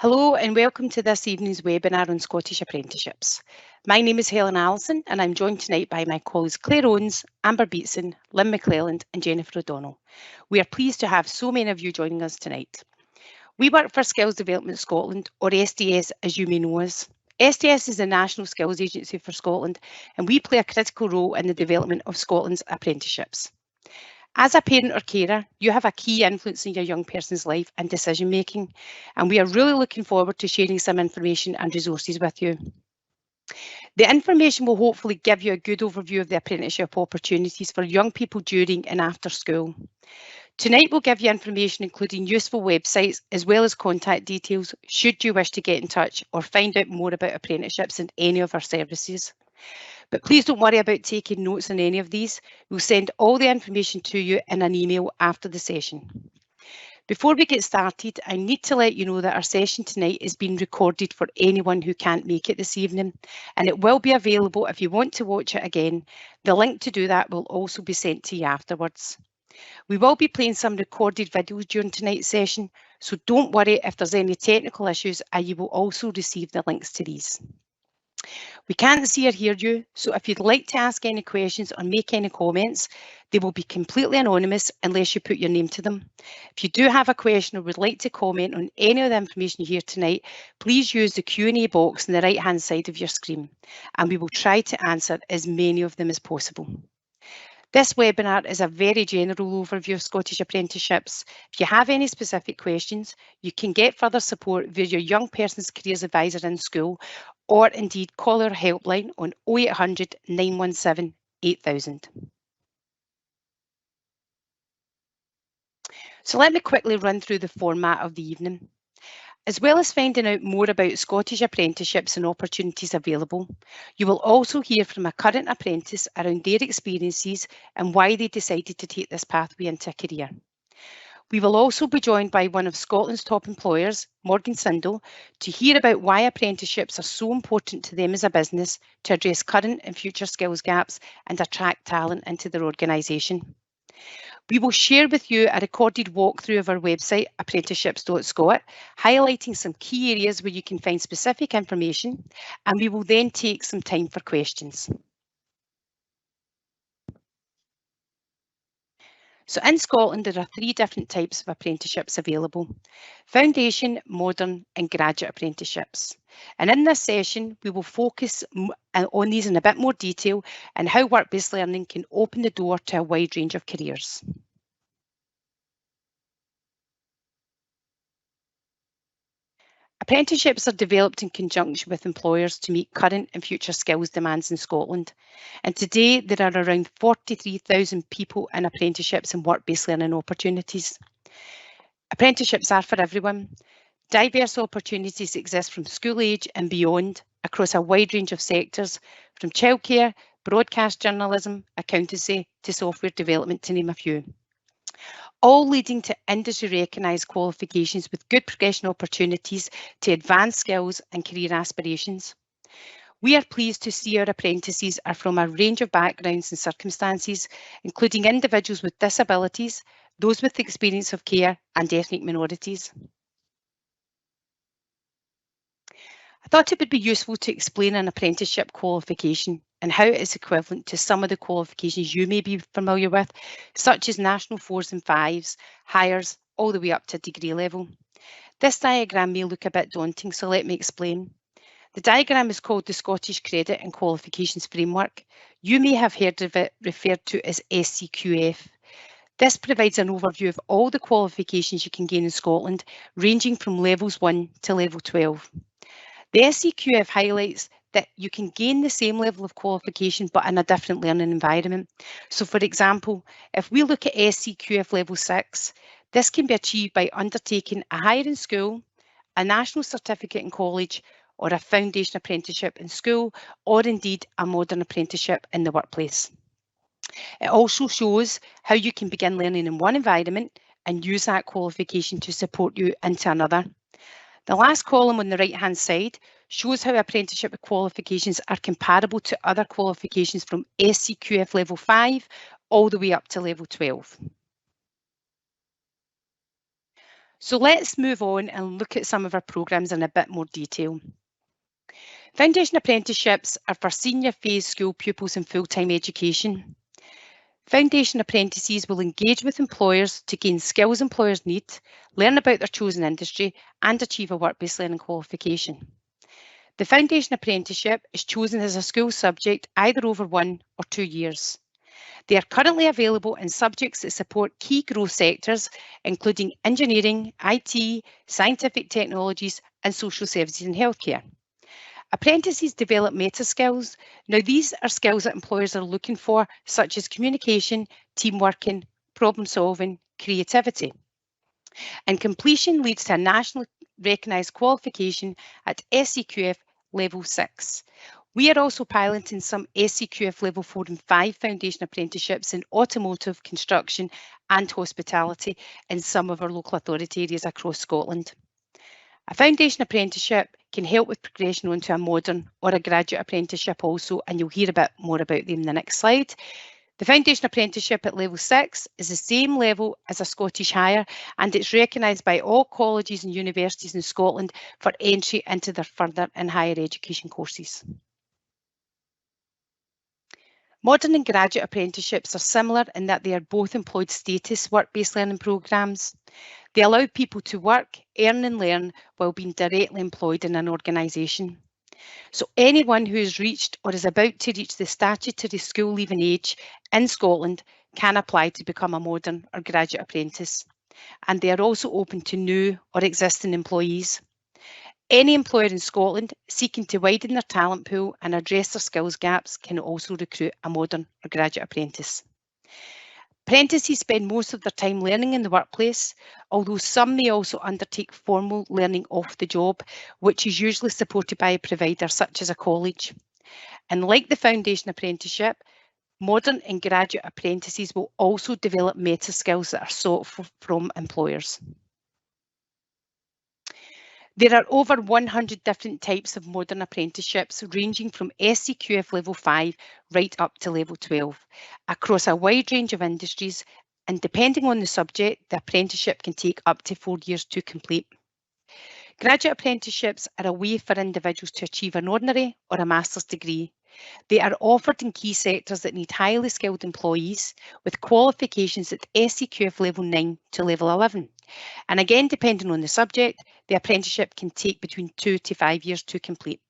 Hello and welcome to this evening's webinar on Scottish Apprenticeships. My name is Helen Allison and I'm joined tonight by my colleagues Claire Owens, Amber Beatson, Lynn McClelland and Jennifer O'Donnell. We are pleased to have so many of you joining us tonight. We work for Skills Development Scotland, or SDS as you may know us. SDS is the National Skills Agency for Scotland and we play a critical role in the development of Scotland's apprenticeships. As a parent or carer, you have a key influence in your young person's life and decision making, and we are really looking forward to sharing some information and resources with you. The information will hopefully give you a good overview of the apprenticeship opportunities for young people during and after school. Tonight we'll give you information including useful websites as well as contact details should you wish to get in touch or find out more about apprenticeships and any of our services. But please don't worry about taking notes on any of these. We'll send all the information to you in an email after the session. Before we get started, I need to let you know that our session tonight is being recorded for anyone who can't make it this evening, and it will be available if you want to watch it again. The link to do that will also be sent to you afterwards. We will be playing some recorded videos during tonight's session, so don't worry if there's any technical issues, and you will also receive the links to these. We can't see or hear you, so if you'd like to ask any questions or make any comments, they will be completely anonymous unless you put your name to them. If you do have a question or would like to comment on any of the information you hear tonight, please use the Q&A box on the right-hand side of your screen, and we will try to answer as many of them as possible. This webinar is a very general overview of Scottish apprenticeships. If you have any specific questions, you can get further support via your young person's careers advisor in school, or indeed call our helpline on 0800 917 8000. So let me quickly run through the format of the evening. As well as finding out more about Scottish apprenticeships and opportunities available, you will also hear from a current apprentice around their experiences and why they decided to take this pathway into a career. We will also be joined by one of Scotland's top employers, Morgan Sindall, to hear about why apprenticeships are so important to them as a business to address current and future skills gaps and attract talent into their organisation. We will share with you a recorded walkthrough of our website, apprenticeships.scot, highlighting some key areas where you can find specific information, and we will then take some time for questions. So in Scotland, there are 3 different types of apprenticeships available: foundation, modern and graduate apprenticeships. And in this session, we will focus on these in a bit more detail and how work-based learning can open the door to a wide range of careers. Apprenticeships are developed in conjunction with employers to meet current and future skills demands in Scotland. And today there are around 43,000 people in apprenticeships and work-based learning opportunities. Apprenticeships are for everyone. Diverse opportunities exist from school age and beyond across a wide range of sectors, from childcare, broadcast journalism, accountancy to software development, to name a few, all leading to industry recognised qualifications with good progression opportunities to advance skills and career aspirations. We are pleased to see our apprentices are from a range of backgrounds and circumstances, including individuals with disabilities, those with experience of care and ethnic minorities. I thought it would be useful to explain an apprenticeship qualification and how it is equivalent to some of the qualifications you may be familiar with, such as National 4s and 5s, Highers, all the way up to degree level. This diagram may look a bit daunting, so let me explain. The diagram is called the Scottish Credit and Qualifications Framework. You may have heard of it referred to as SCQF. This provides an overview of all the qualifications you can gain in Scotland, ranging from levels 1 to level 12. The SCQF highlights that you can gain the same level of qualification but in a different learning environment. So for example, if we look at SCQF level 6, this can be achieved by undertaking a higher in school, a national certificate in college, or a foundation apprenticeship in school, or indeed a modern apprenticeship in the workplace. It also shows how you can begin learning in one environment and use that qualification to support you into another. The last column on the right-hand side shows how apprenticeship qualifications are comparable to other qualifications from SCQF level 5 all the way up to level 12. So let's move on and look at some of our programmes in a bit more detail. Foundation Apprenticeships are for senior phase school pupils in full-time education. Foundation apprentices will engage with employers to gain skills employers need, learn about their chosen industry and achieve a work-based learning qualification. The Foundation Apprenticeship is chosen as a school subject either over 1 or 2 years. They are currently available in subjects that support key growth sectors, including engineering, IT, scientific technologies and social services and healthcare. Apprentices develop meta skills. Now, these are skills that employers are looking for, such as communication, team working, problem solving, creativity. And completion leads to a nationally recognised qualification at SCQF Level 6. We are also piloting some SCQF Level 4 and 5 foundation apprenticeships in automotive, construction and hospitality in some of our local authority areas across Scotland. A foundation apprenticeship can help with progression onto a modern or a graduate apprenticeship also, and you'll hear a bit more about them in the next slide. The foundation apprenticeship at level 6 is the same level as a Scottish Higher, and it's recognised by all colleges and universities in Scotland for entry into their further and higher education courses. Modern and graduate apprenticeships are similar in that they are both employed status work-based learning programmes. They allow people to work, earn and learn while being directly employed in an organisation. So anyone who has reached or is about to reach the statutory school leaving age in Scotland can apply to become a modern or graduate apprentice. And they are also open to new or existing employees. Any employer in Scotland seeking to widen their talent pool and address their skills gaps can also recruit a modern or graduate apprentice. Apprentices spend most of their time learning in the workplace, although some may also undertake formal learning off the job, which is usually supported by a provider such as a college. And like the foundation apprenticeship, modern and graduate apprentices will also develop meta skills that are sought from employers. There are over 100 different types of modern apprenticeships ranging from SCQF level 5 right up to level 12 across a wide range of industries, and depending on the subject, the apprenticeship can take up to 4 years to complete. Graduate apprenticeships are a way for individuals to achieve an ordinary or a master's degree. They are offered in key sectors that need highly skilled employees with qualifications at SCQF level 9 to level 11. And again, depending on the subject, the apprenticeship can take between 2 to 5 years to complete.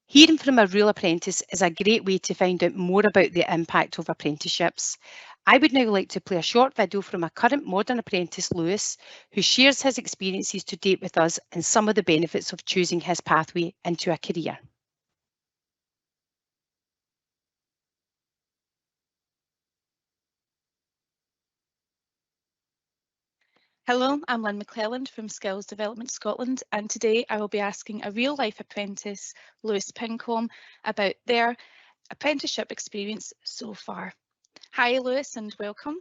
Hearing from a real apprentice is a great way to find out more about the impact of apprenticeships. I would now like to play a short video from a current modern apprentice, Lewis, who shares his experiences to date with us and some of the benefits of choosing his pathway into a career. Hello, I'm Lynn McClelland from Skills Development Scotland, and today I will be asking a real-life apprentice, Lewis Pincombe, about their apprenticeship experience so far. Hi Lewis and welcome.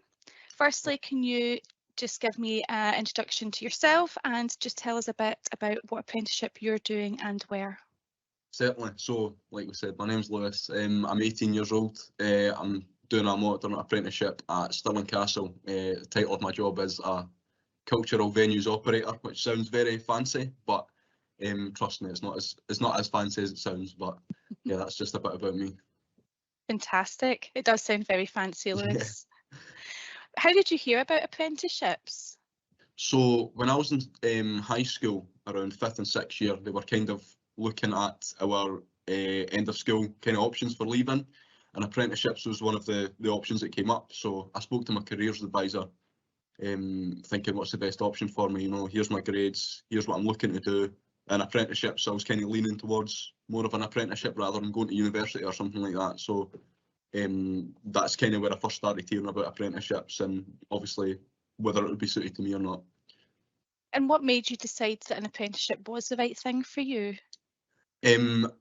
Firstly, can you just give me an introduction to yourself and just tell us a bit about what apprenticeship you're doing and where? Certainly. So, like we said, my name's Lewis. I'm 18 years old. I'm doing a modern apprenticeship at Stirling Castle. The title of my job is a cultural venues operator, which sounds very fancy, but trust me, it's not as fancy as it sounds. But yeah, that's just a bit about me. Fantastic. It does sound very fancy, Lewis. Yeah. How did you hear about apprenticeships? So when I was in high school, around 5th and 6th year, they were kind of looking at our end of school kind of options for leaving, and apprenticeships was one of the options that came up. So I spoke to my careers advisor, thinking what's the best option for me. You know, here's my grades, here's what I'm looking to do. And apprenticeships, I was kind of leaning towards more of an apprenticeship rather than going to university or something like that. So that's kind of where I first started hearing about apprenticeships, and obviously whether it would be suited to me or not. And what made you decide that an apprenticeship was the right thing for you? Well,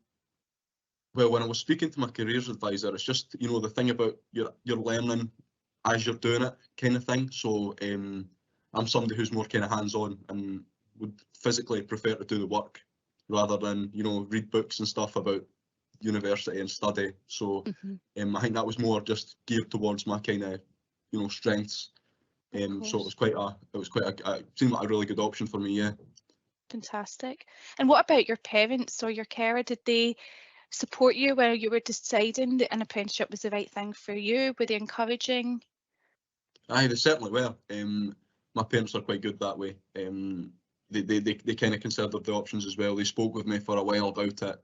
when I was speaking to my careers advisor, it's just, you know, the thing about you're learning as you're doing it kind of thing. So I'm somebody who's more kind of hands-on and would physically prefer to do the work rather than, you know, read books and stuff about university and study. So I think that was more just geared towards my kind of, you know, strengths. So it was quite it seemed like a really good option for me. Yeah. Fantastic. And what about your parents or your carer? Did they support you while you were deciding that an apprenticeship was the right thing for you? Were they encouraging? Aye, they certainly were. My parents are quite good that way. They kind of considered the options as well. They spoke with me for a while about it,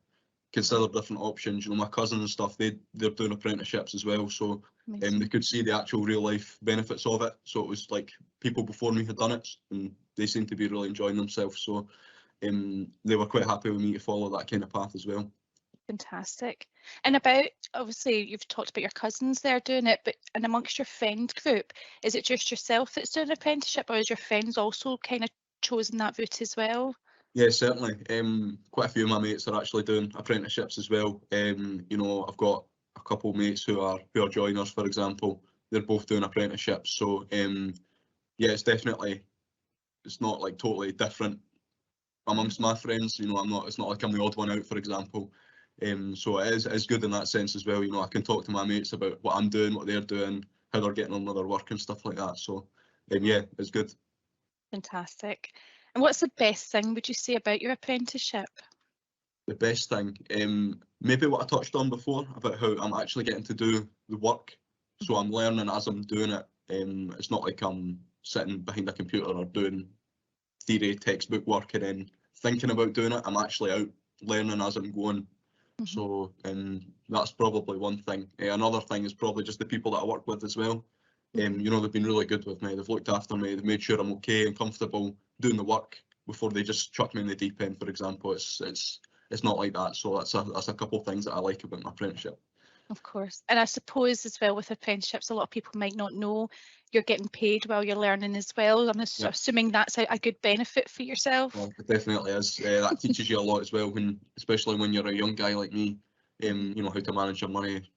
considered different options. You know, my cousins and stuff, they're doing apprenticeships as well, so they could see the actual real life benefits of it. So it was like people before me had done it, and they seemed to be really enjoying themselves. So they were quite happy with me to follow that kind of path as well. Fantastic. And about, obviously, you've talked about your cousins there doing it, but and amongst your friend group, is it just yourself that's doing an apprenticeship, or is your friends also kind of chosen that route as well? Yeah, certainly. Quite a few of my mates are actually doing apprenticeships as well. You know, I've got a couple of mates who are joiners, for example. They're both doing apprenticeships. So yeah, it's not like totally different amongst my friends. You know, it's not like I'm the odd one out, for example. So it is good in that sense as well. You know, I can talk to my mates about what I'm doing, what they're doing, how they're getting on with their work and stuff like that. So yeah, it's good. Fantastic. And what's the best thing, would you say, about your apprenticeship? The best thing, maybe what I touched on before about how I'm actually getting to do the work. So I'm learning as I'm doing it. It's not like I'm sitting behind a computer or doing theory textbook work and then thinking about doing it. I'm actually out learning as I'm going. So that's probably one thing. Another thing is probably just the people that I work with as well. You know, they've been really good with me. They've looked after me. They've made sure I'm okay and comfortable doing the work before they just chuck me in the deep end, for example. It's not like that. So that's a couple of things that I like about my apprenticeship. Of course. And I suppose as well with apprenticeships, a lot of people might not know you're getting paid while you're learning as well. I'm assuming that's a good benefit for yourself. Well, it definitely is. That teaches you a lot as well, especially when you're a young guy like me. You know, how to manage your money,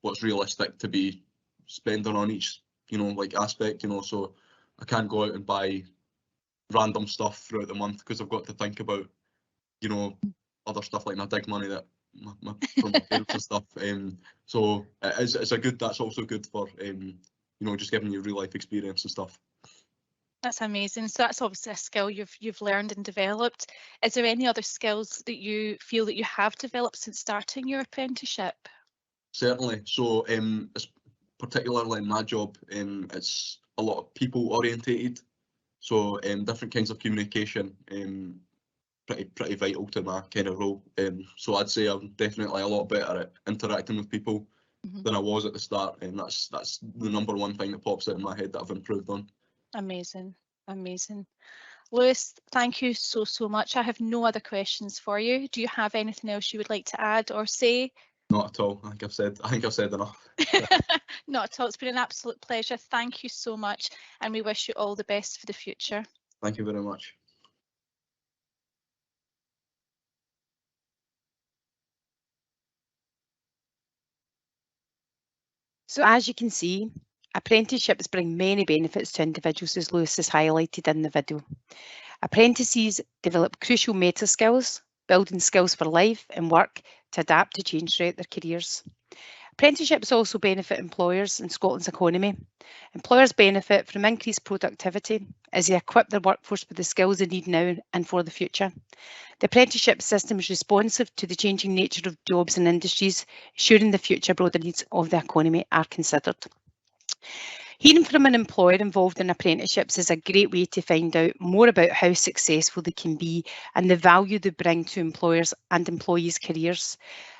what's realistic to be spending on each, you know, like aspect. You know, so I can't go out and buy random stuff throughout the month because I've got to think about, you know, other stuff like my dig money that from my parents and stuff. So it's a good. That's also good for you know, just giving you real life experience and stuff. That's amazing. So that's obviously a skill you've learned and developed. Is there any other skills that you feel that you have developed since starting your apprenticeship? Certainly. So particularly in my job, it's a lot of people orientated. So different kinds of communication, pretty vital to my kind of role. So I'd say I'm definitely a lot better at interacting with people than I was at the start, and that's the number one thing that pops out in my head that I've improved on. Amazing, amazing. Lewis, thank you so much. I have no other questions for you. Do you have anything else you would like to add or say? Not at all. I think I've said enough. Not at all. It's been an absolute pleasure. Thank you so much, and we wish you all the best for the future. Thank you very much. So as you can see, apprenticeships bring many benefits to individuals, as Lewis has highlighted in the video. Apprentices develop crucial meta skills, building skills for life and work to adapt to change throughout their careers. Apprenticeships also benefit employers in Scotland's economy. Employers benefit from increased productivity as they equip their workforce with the skills they need now and for the future. The apprenticeship system is responsive to the changing nature of jobs and industries, ensuring the future broader needs of the economy are considered. Hearing from an employer involved in apprenticeships is a great way to find out more about how successful they can be and the value they bring to employers and employees' careers.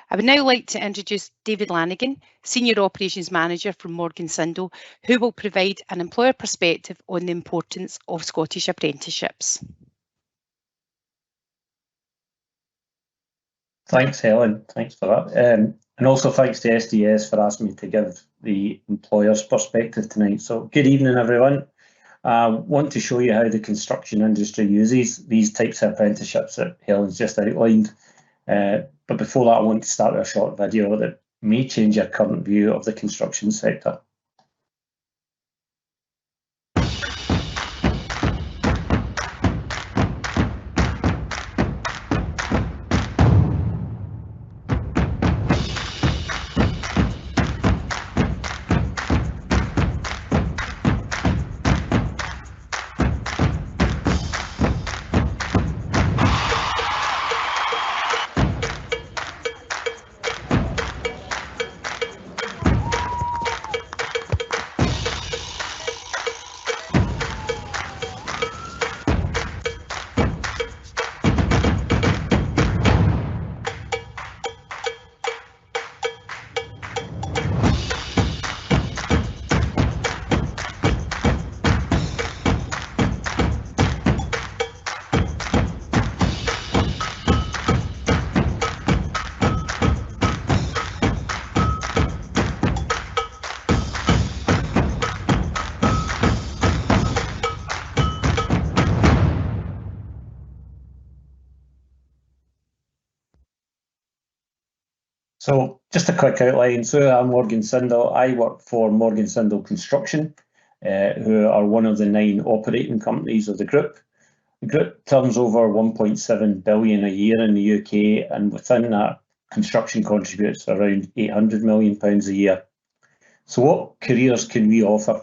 I would now like to introduce David Lanigan, Senior Operations Manager from Morgan Sindall, who will provide an employer perspective on the importance of Scottish apprenticeships. Thanks, Helen. Thanks for that. And also thanks to SDS for asking me to give the employer's perspective tonight. So good evening, everyone. I want to show you how the construction industry uses these types of apprenticeships that Helen's just outlined. But before that, I want to start with a short video that may change your current view of the construction sector. So just a quick outline. So I'm Morgan Sindall. I work for Morgan Sindall Construction, who are one of the 9 operating companies of the group. The group turns over 1.7 billion a year in the UK, and within that, construction contributes around £800 million a year. So what careers can we offer?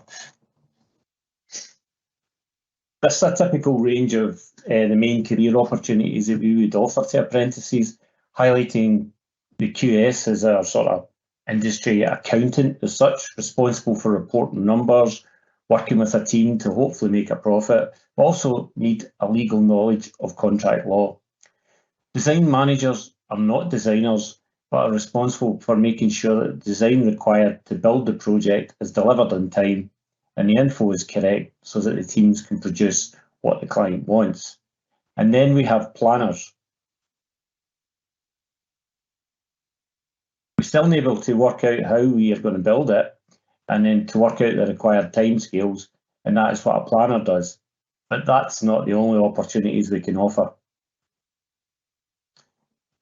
This is a typical range of the main career opportunities that we would offer to apprentices, highlighting the QS as our sort of industry accountant as such, responsible for reporting numbers, working with a team to hopefully make a profit, but also need a legal knowledge of contract law. Design managers are not designers, but are responsible for making sure that the design required to build the project is delivered on time and the info is correct so that the teams can produce what the client wants. And then we have planners. We're still able to work out how we are going to build it and then to work out the required timescales, and that is what a planner does. But that's not the only opportunities we can offer.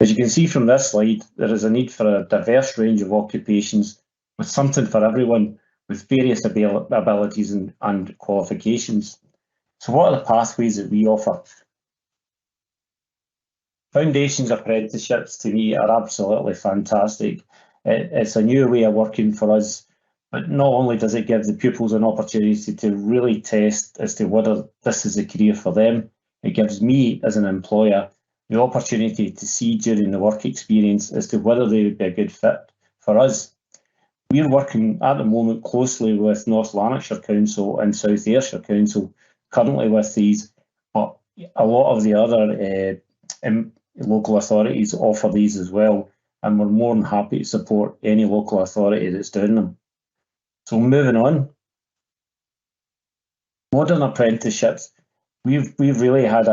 As you can see from this slide, there is a need for a diverse range of occupations with something for everyone with various abilities and qualifications. So what are the pathways that we offer? Foundations apprenticeships to me are absolutely fantastic. It's a new way of working for us, but not only does it give the pupils an opportunity to really test as to whether this is a career for them, it gives me as an employer the opportunity to see during the work experience as to whether they would be a good fit for us. We're working at the moment closely with North Lanarkshire Council and South Ayrshire Council currently with these, but a lot of the other local authorities offer these as well, and we're more than happy to support any local authority that's doing them. So moving on, modern apprenticeships, we've really had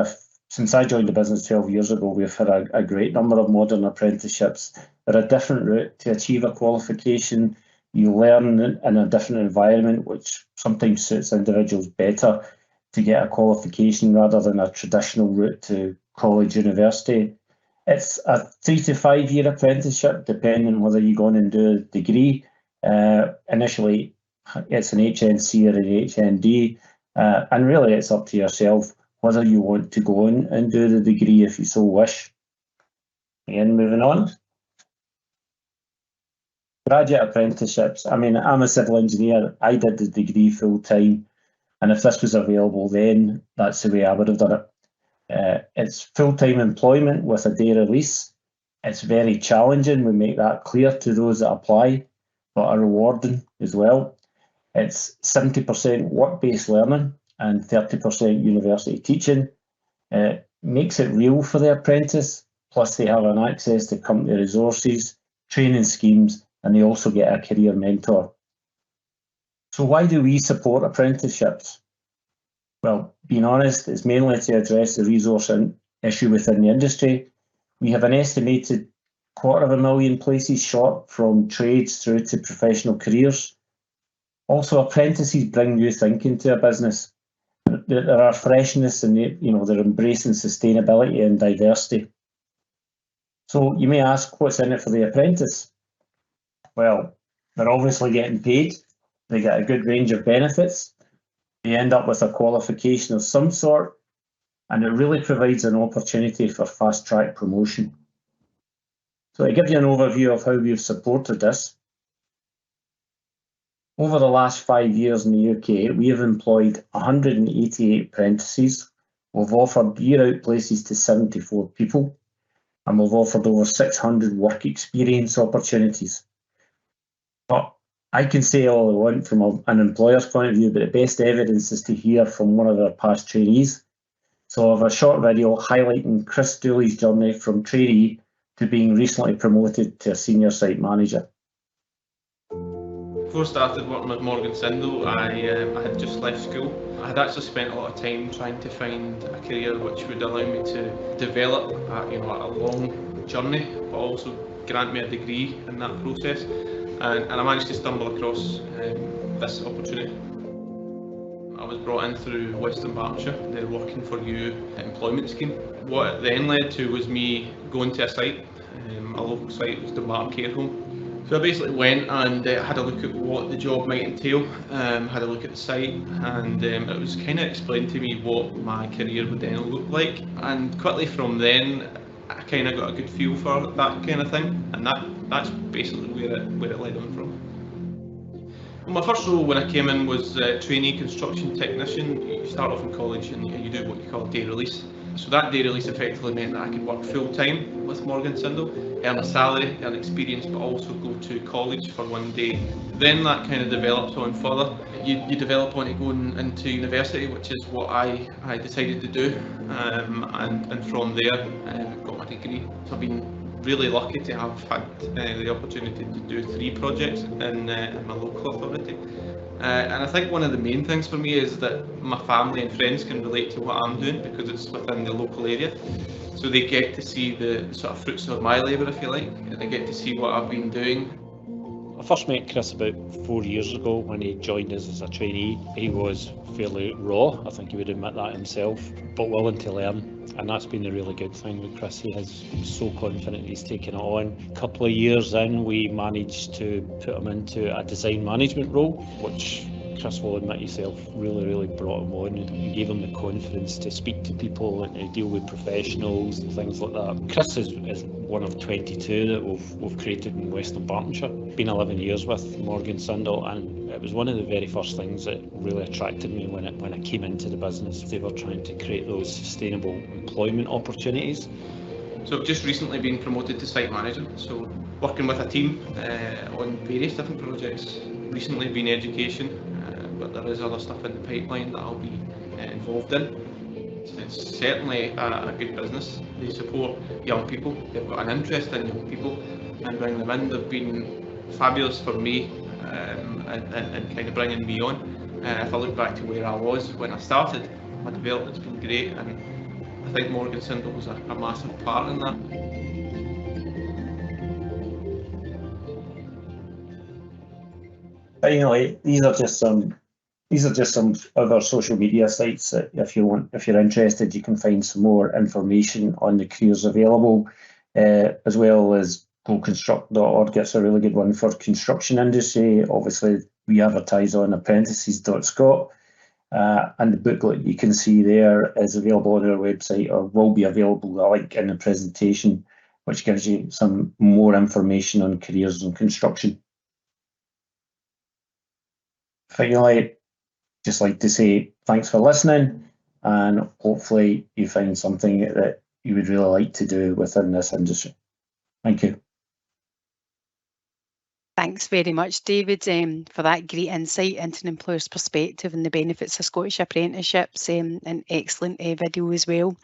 since I joined the business 12 years ago, we've had a great number of modern apprenticeships. They're a different route to achieve a qualification. You learn in a different environment, which sometimes suits individuals better to get a qualification rather than a traditional route to college, university. It's a 3 to 5 year apprenticeship, depending on whether you go on and do a degree. Initially, it's an HNC or an HND, and really it's up to yourself whether you want to go on and do the degree if you so wish. Again, moving on. Graduate apprenticeships. I mean, I'm a civil engineer. I did the degree full time, and if this was available then, that's the way I would have done it. It's full-time employment with a day release. It's very challenging. We make that clear to those that apply, but are rewarding as well. It's 70% work-based learning and 30% university teaching. Makes it real for the apprentice, plus they have an access to company resources, training schemes, and they also get a career mentor. So why do we support apprenticeships? Well, being honest, it's mainly to address the resource issue within the industry. We have an estimated 250,000 places short from trades through to professional careers. Also, apprentices bring new thinking to a business. There are freshness and they're embracing sustainability and diversity. So you may ask, what's in it for the apprentice? Well, they're obviously getting paid. They get a good range of benefits. They end up with a qualification of some sort, and it really provides an opportunity for fast-track promotion. So to give you an overview of how we've supported this, over the last 5 years in the UK, we have employed 188 apprentices. We've offered year-out places to 74 people, and we've offered over 600 work experience opportunities. But I can say all I want from an employer's point of view, but the best evidence is to hear from one of our past trainees. So I have a short video highlighting Chris Dooley's journey from trainee to being recently promoted to a senior site manager. Before I started working with Morgan Sindall, I had just left school. I had actually spent a lot of time trying to find a career which would allow me to develop a long journey, but also grant me a degree in that process. And I managed to stumble across this opportunity. I was brought in through Western Berkshire, their Working for You employment scheme. What it then led to was me going to a site A local site was the Mark Care Home. So I basically went and had a look at what the job might entail, had a look at the site, and it was kind of explained to me what my career would then look like. And quickly from then, I kind of got a good feel for that kind of thing, and that's basically where it led on from. Well, my first role when I came in was trainee construction technician. You start off in college and you do what you call day release. So that day release effectively meant that I could work full time with Morgan Sindall, earn a salary, earn experience, but also go to college for one day. Then that kind of develops on further. You develop on to going into university, which is what I decided to do, and from there got my degree. So I've been really lucky to have had the opportunity to do 3 projects in my local authority. And I think one of the main things for me is that my family and friends can relate to what I'm doing because it's within the local area. So they get to see the sort of fruits of my labour, if you like, and they get to see what I've been doing. I first met Chris about 4 years ago when he joined us as a trainee. He was fairly raw, I think he would admit that himself, but willing to learn. And that's been a really good thing with Chris. He has been so confident he's taken it on. A couple of years in, we managed to put him into a design management role, which Chris will admit himself really brought him on and gave him the confidence to speak to people and to deal with professionals and things like that. Chris is one of 22 that we've created in Western Bartonshire. Been 11 years with Morgan Sindall, and it was one of the very first things that really attracted me when I came into the business. They were trying to create those sustainable employment opportunities. So I've just recently been promoted to site manager, so working with a team on various different projects. Recently been education, but there is other stuff in the pipeline that I'll be involved in. It's certainly a good business. They support young people, they've got an interest in young people and bring them in. They've been fabulous for me and kind of bringing me on. If I look back to where I was when I started, my development's been great, and I think Morgan Sindall was a massive part in that. Finally, these are just some other social media sites that if you're interested, you can find some more information on the careers available, as well as goconstruct.org. It's a really good one for construction industry. Obviously, we advertise on apprentices.scot, and the booklet you can see there is available on our website, or will be available, a link in the presentation, which gives you some more information on careers in construction. Finally, just like to say thanks for listening, and hopefully you find something that you would really like to do within this industry. Thank you. Thanks very much, David, for that great insight into an employer's perspective and the benefits of Scottish apprenticeships, and excellent video as well.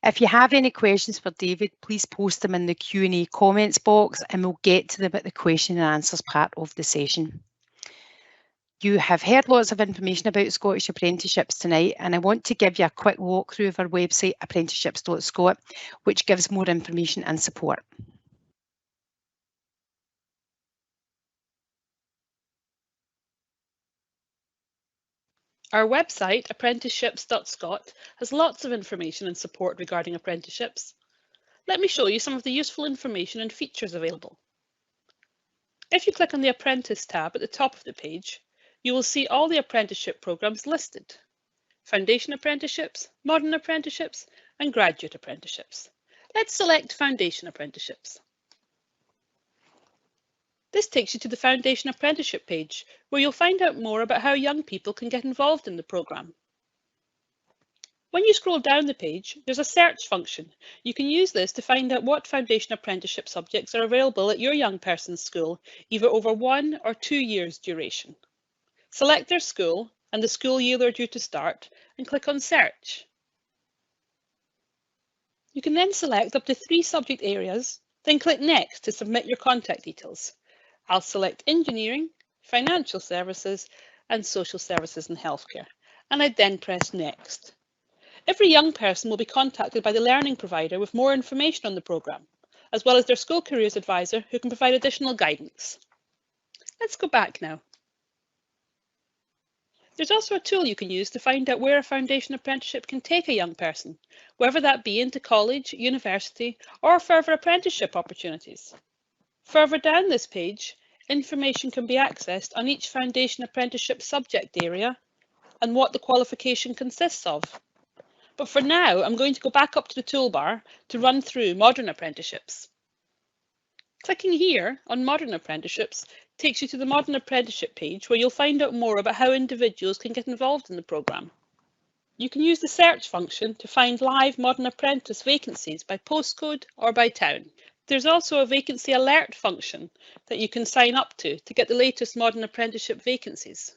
If you have any questions for David, please post them in the Q&A comments box and we'll get to them at the question and answers part of the session. You have heard lots of information about Scottish apprenticeships tonight, and I want to give you a quick walkthrough of our website, apprenticeships.scot, which gives more information and support. Our website, apprenticeships.scot, has lots of information and support regarding apprenticeships. Let me show you some of the useful information and features available. If you click on the Apprentice tab at the top of the page, you will see all the apprenticeship programs listed: Foundation Apprenticeships, Modern Apprenticeships, and Graduate Apprenticeships. Let's select Foundation Apprenticeships. This takes you to the Foundation Apprenticeship page, where you'll find out more about how young people can get involved in the programme. When you scroll down the page, there's a search function. You can use this to find out what Foundation Apprenticeship subjects are available at your young person's school, either over 1 or 2 years duration. Select their school and the school year they're due to start and click on Search. You can then select up to 3 subject areas, then click Next to submit your contact details. I'll select Engineering, Financial Services and Social Services and Healthcare, and I then press Next. Every young person will be contacted by the learning provider with more information on the programme, as well as their school careers advisor who can provide additional guidance. Let's go back now. There's also a tool you can use to find out where a foundation apprenticeship can take a young person, whether that be into college, university, or further apprenticeship opportunities. Further down this page, information can be accessed on each foundation apprenticeship subject area and what the qualification consists of. But for now, I'm going to go back up to the toolbar to run through modern apprenticeships. Clicking here on Modern Apprenticeships takes you to the Modern Apprenticeship page where you'll find out more about how individuals can get involved in the programme. You can use the search function to find live Modern Apprentice vacancies by postcode or by town. There's also a vacancy alert function that you can sign up to get the latest Modern Apprenticeship vacancies.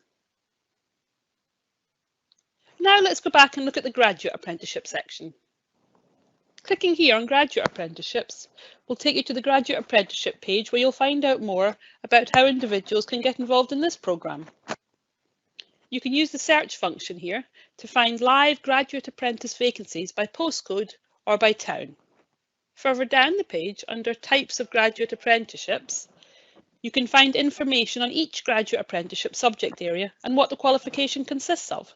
Now let's go back and look at the Graduate Apprenticeship section. Clicking here on Graduate Apprenticeships will take you to the Graduate Apprenticeship page where you'll find out more about how individuals can get involved in this programme. You can use the search function here to find live Graduate Apprentice vacancies by postcode or by town. Further down the page, under Types of Graduate Apprenticeships, you can find information on each Graduate Apprenticeship subject area and what the qualification consists of.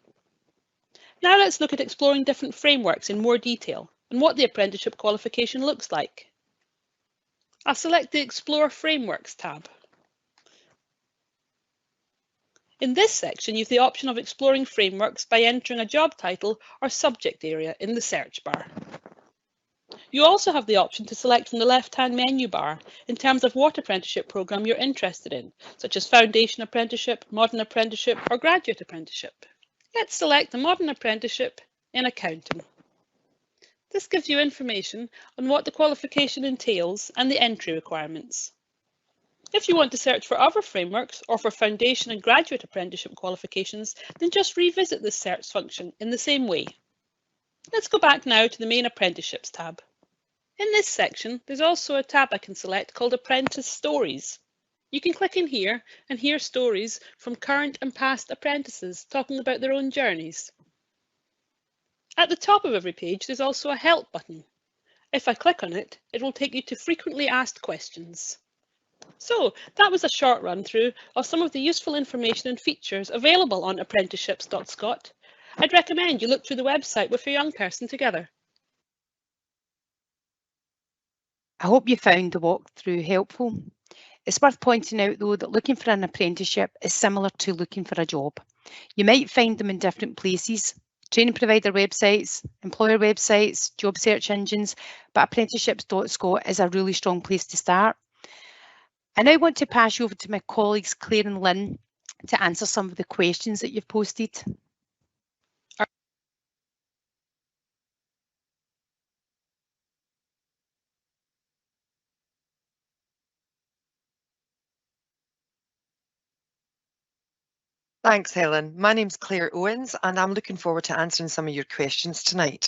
Now let's look at exploring different frameworks in more detail and what the apprenticeship qualification looks like. I'll select the Explore Frameworks tab. In this section, you have the option of exploring frameworks by entering a job title or subject area in the search bar. You also have the option to select from the left-hand menu bar in terms of what apprenticeship programme you're interested in, such as Foundation Apprenticeship, Modern Apprenticeship or Graduate Apprenticeship. Let's select the Modern Apprenticeship in Accounting. This gives you information on what the qualification entails and the entry requirements. If you want to search for other frameworks or for Foundation and Graduate Apprenticeship qualifications, then just revisit this search function in the same way. Let's go back now to the main Apprenticeships tab. In this section, there's also a tab I can select called Apprentice Stories. You can click in here and hear stories from current and past apprentices talking about their own journeys. At the top of every page, there's also a Help button. If I click on it, it will take you to frequently asked questions. So that was a short run through of some of the useful information and features available on apprenticeships.scot. I'd recommend you look through the website with your young person together. I hope you found the walkthrough helpful. It's worth pointing out though that looking for an apprenticeship is similar to looking for a job. You might find them in different places, training provider websites, employer websites, job search engines, but apprenticeships.scot is a really strong place to start. I now want to pass you over to my colleagues Claire and Lynn to answer some of the questions that you've posted. Thanks, Helen. My name's Claire Owens and I'm looking forward to answering some of your questions tonight.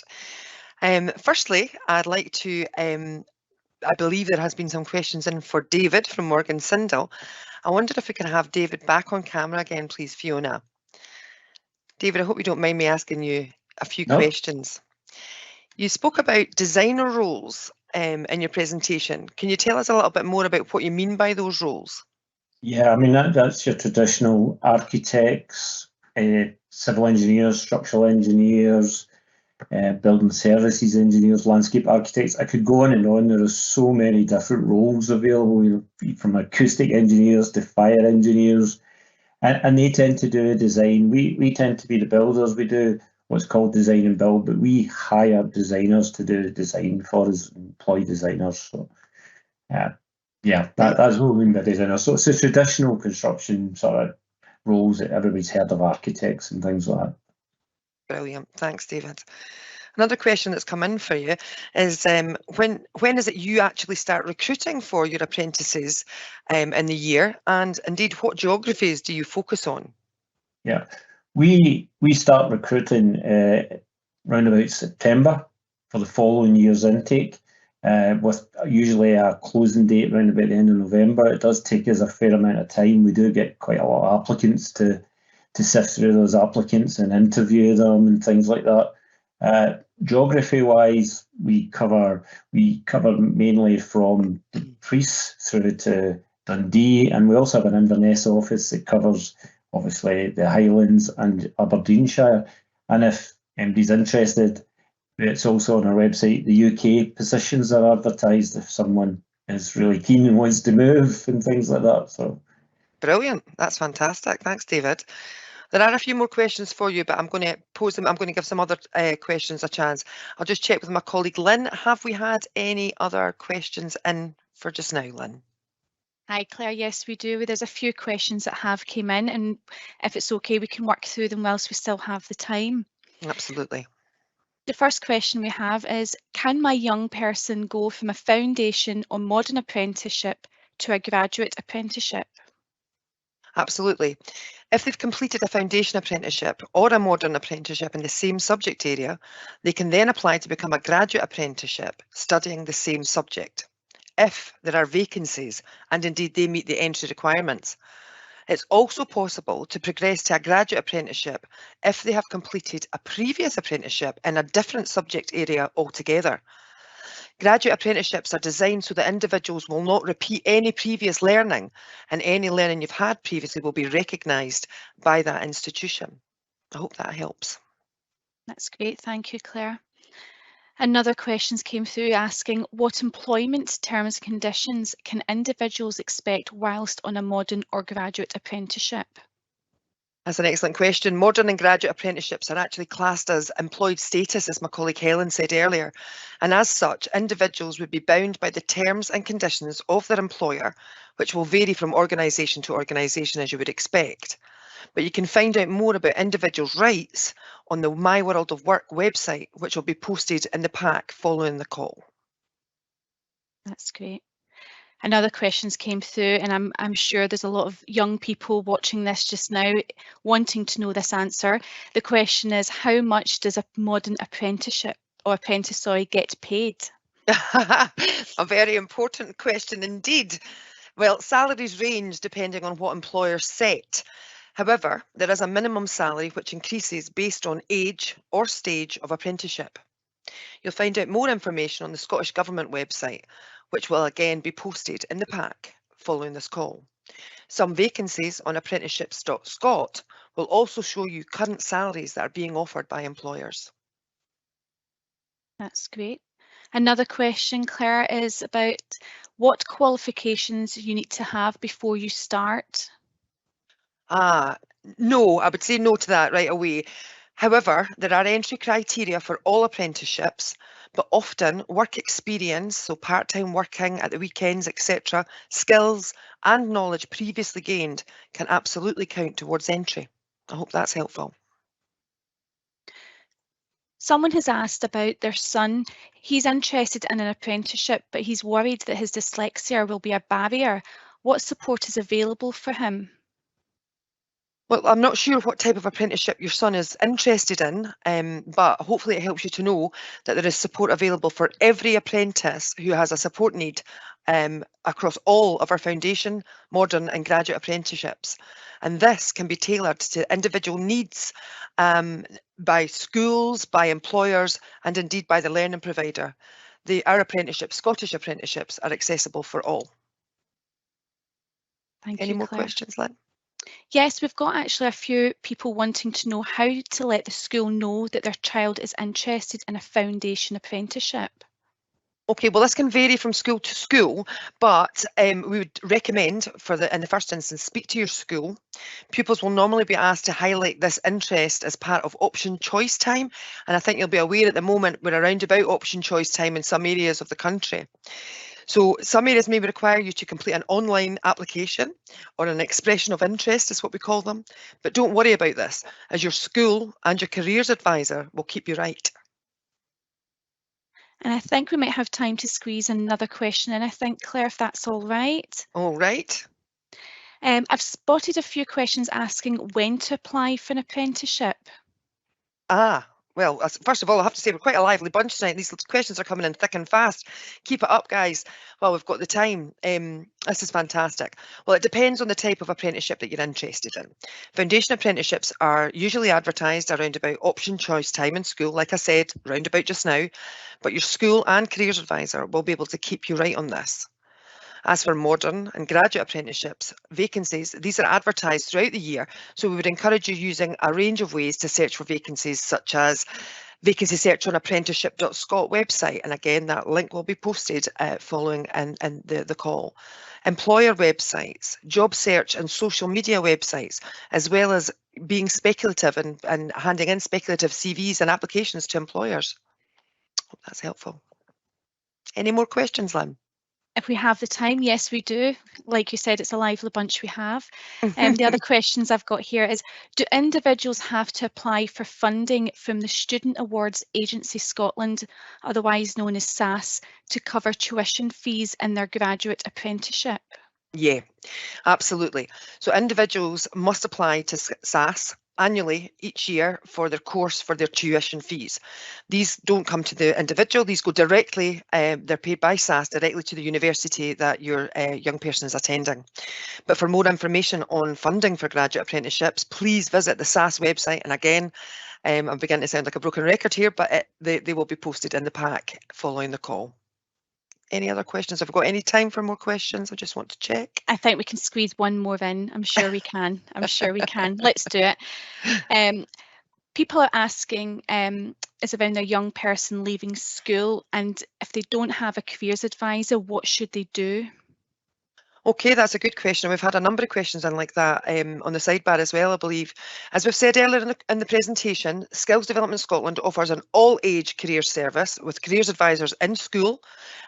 Firstly, I'd like to, I believe there has been some questions in for David from Morgan Sindall. I wondered if we can have David back on camera again, please, Fiona. David, I hope you don't mind me asking you a few questions. You spoke about designer roles in your presentation. Can you tell us a little bit more about what you mean by those roles? Yeah, I mean, that's your traditional architects, civil engineers, structural engineers, building services engineers, landscape architects. I could go on and on. There are so many different roles available, from acoustic engineers to fire engineers, and they tend to do design. We tend to be the builders. We do what's called design and build, but we hire designers to do the design for us, employ designers. So, yeah, that's what we mean by designer. So it's a traditional construction sort of roles that everybody's heard of, architects and things like that. Brilliant, thanks, David. Another question that's come in for you is when is it you actually start recruiting for your apprentices in the year, and indeed what geographies do you focus on? Yeah, we start recruiting around about September for the following year's intake. With usually a closing date around about the end of November. It does take us a fair amount of time. We do get quite a lot of applicants to sift through those applicants and interview them and things like that. Geography-wise, we cover mainly from Priest through to Dundee, and we also have an Inverness office that covers obviously the Highlands and Aberdeenshire. And if anybody's interested, it's also on our website. The UK positions are advertised if someone is really keen and wants to move and things like that. So Brilliant. That's fantastic. Thanks, David. There are a few more questions for you, but I'm going to pose them. I'm going to give some other questions a chance. I'll just check with my colleague Lynn. Have we had any other questions in for just now, Lynn? Hi, Claire. Yes, we do. There's a few questions that have came in, and if it's okay, we can work through them whilst we still have the time. Absolutely. The first question we have is, can my young person go from a foundation or modern apprenticeship to a graduate apprenticeship? Absolutely. If they've completed a foundation apprenticeship or a modern apprenticeship in the same subject area, they can then apply to become a graduate apprenticeship studying the same subject, if there are vacancies and indeed they meet the entry requirements. It's also possible to progress to a graduate apprenticeship if they have completed a previous apprenticeship in a different subject area altogether. Graduate apprenticeships are designed so that individuals will not repeat any previous learning, and any learning you've had previously will be recognised by that institution. I hope that helps. That's great. Thank you, Claire. Another questions came through asking, what employment terms and conditions can individuals expect whilst on a modern or graduate apprenticeship? That's an excellent question. Modern and graduate apprenticeships are actually classed as employed status, as my colleague Helen said earlier. And as such, individuals would be bound by the terms and conditions of their employer, which will vary from organisation to organisation, as you would expect. But you can find out more about individuals' rights on the My World of Work website, which will be posted in the pack following the call. That's great. Another questions came through, and I'm sure there's a lot of young people watching this just now wanting to know this answer. The question is, how much does a modern apprenticeship or apprentice, sorry, get paid? A very important question indeed. Well, salaries range depending on what employers set. However, there is a minimum salary which increases based on age or stage of apprenticeship. You'll find out more information on the Scottish Government website, which will again be posted in the pack following this call. Some vacancies on apprenticeships.scot will also show you current salaries that are being offered by employers. That's great. Another question, Claire, is about what qualifications you need to have before you start. No, I would say no to that right away. However, there are entry criteria for all apprenticeships, but often work experience, so part-time working at the weekends, etc., skills and knowledge previously gained can absolutely count towards entry. I hope that's helpful. Someone has asked about their son. He's interested in an apprenticeship, but he's worried that his dyslexia will be a barrier. What support is available for him? Well, I'm not sure what type of apprenticeship your son is interested in, but hopefully it helps you to know that there is support available for every apprentice who has a support need across all of our foundation, modern and graduate apprenticeships. And this can be tailored to individual needs by schools, by employers, and indeed by the learning provider. Our apprenticeships, Scottish apprenticeships, are accessible for all. Thank you, Any more Claire. questions, Lynn? Yes, we've got actually a few people wanting to know how to let the school know that their child is interested in a foundation apprenticeship. Okay, well, this can vary from school to school, but we would recommend in the first instance, speak to your school. Pupils will normally be asked to highlight this interest as part of option choice time. And I think you'll be aware at the moment we're around about option choice time in some areas of the country. So some areas may require you to complete an online application or an expression of interest is what we call them. But don't worry about this, as your school and your careers advisor will keep you right. And I think we might have time to squeeze another question in, I think, Claire, if that's all right. All right. I've spotted a few questions asking when to apply for an apprenticeship. Well, first of all, I have to say we're quite a lively bunch tonight. These questions are coming in thick and fast. Keep it up, guys, while we've got the time. This is fantastic. Well, it depends on the type of apprenticeship that you're interested in. Foundation apprenticeships are usually advertised around about option choice time in school, like I said, round about just now, but your school and careers advisor will be able to keep you right on this. As for modern and graduate apprenticeships vacancies, these are advertised throughout the year, so we would encourage you using a range of ways to search for vacancies, such as vacancy search on apprenticeship.scot website, and again that link will be posted following the call. Employer websites, job search and social media websites, as well as being speculative and handing in speculative CVs and applications to employers. Hope that's helpful. Any more questions, Lynn? If we have the time, yes, we do. Like you said, it's a lively bunch we have. The other questions I've got here is, do individuals have to apply for funding from the Student Awards Agency Scotland, otherwise known as SAS, to cover tuition fees in their graduate apprenticeship? Yeah, absolutely. So individuals must apply to SAS annually each year for their course for their tuition fees. These don't come to the individual, these go directly, they're paid by SAS directly to the university that your young person is attending. But for more information on funding for graduate apprenticeships, please visit the SAS website. And again, I'm beginning to sound like a broken record here, but they will be posted in the pack following the call. Any other questions? Have we got any time for more questions? I just want to check. I think we can squeeze one more in. I'm sure we can. I'm sure we can. Let's do it. People are asking, is around a young person leaving school, and if they don't have a careers advisor, what should they do? Okay, that's a good question. We've had a number of questions in like that on the sidebar as well, I believe. As we've said earlier in the presentation, Skills Development Scotland offers an all-age careers service with careers advisors in school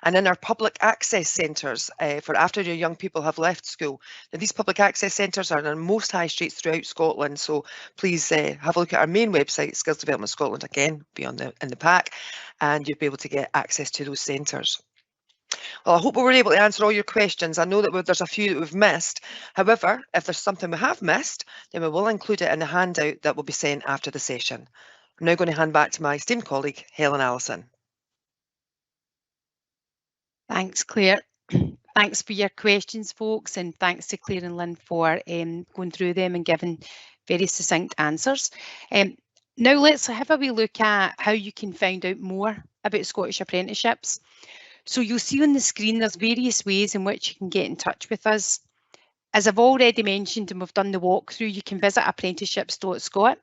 and in our public access centres for after your young people have left school. Now, these public access centres are in most high streets throughout Scotland, so please have a look at our main website, Skills Development Scotland, again, be in the pack, and you'll be able to get access to those centres. Well, I hope we were able to answer all your questions. I know that there's a few that we've missed. However, if there's something we have missed, then we will include it in the handout that will be sent after the session. I'm now going to hand back to my esteemed colleague, Helen Allison. Thanks, Claire. Thanks for your questions, folks, and thanks to Claire and Lynn for going through them and giving very succinct answers. Now let's have a wee look at how you can find out more about Scottish apprenticeships. So you'll see on the screen there's various ways in which you can get in touch with us. As I've already mentioned and we've done the walkthrough, you can visit apprenticeships.scot.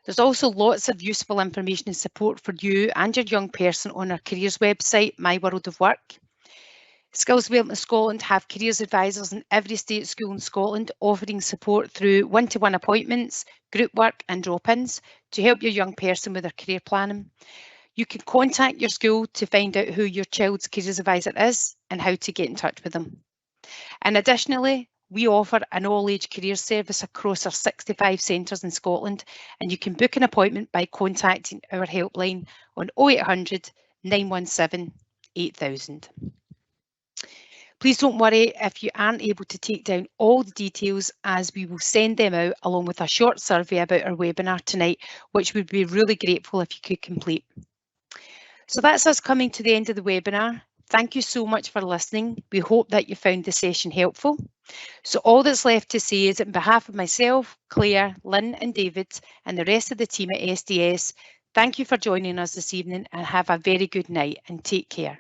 There's also lots of useful information and support for you and your young person on our careers website, My World of Work. Skills Development Scotland have careers advisors in every state school in Scotland, offering support through one-to-one appointments, group work and drop-ins to help your young person with their career planning. You can contact your school to find out who your child's careers advisor is and how to get in touch with them. And additionally, we offer an all-age careers service across our 65 centres in Scotland, and you can book an appointment by contacting our helpline on 0800 917 8000. Please don't worry if you aren't able to take down all the details, as we will send them out along with a short survey about our webinar tonight, which would be really grateful if you could complete. So that's us coming to the end of the webinar. Thank you so much for listening. We hope that you found the session helpful. So all that's left to say is, on behalf of myself, Claire, Lynn and David and the rest of the team at SDS, thank you for joining us this evening and have a very good night and take care.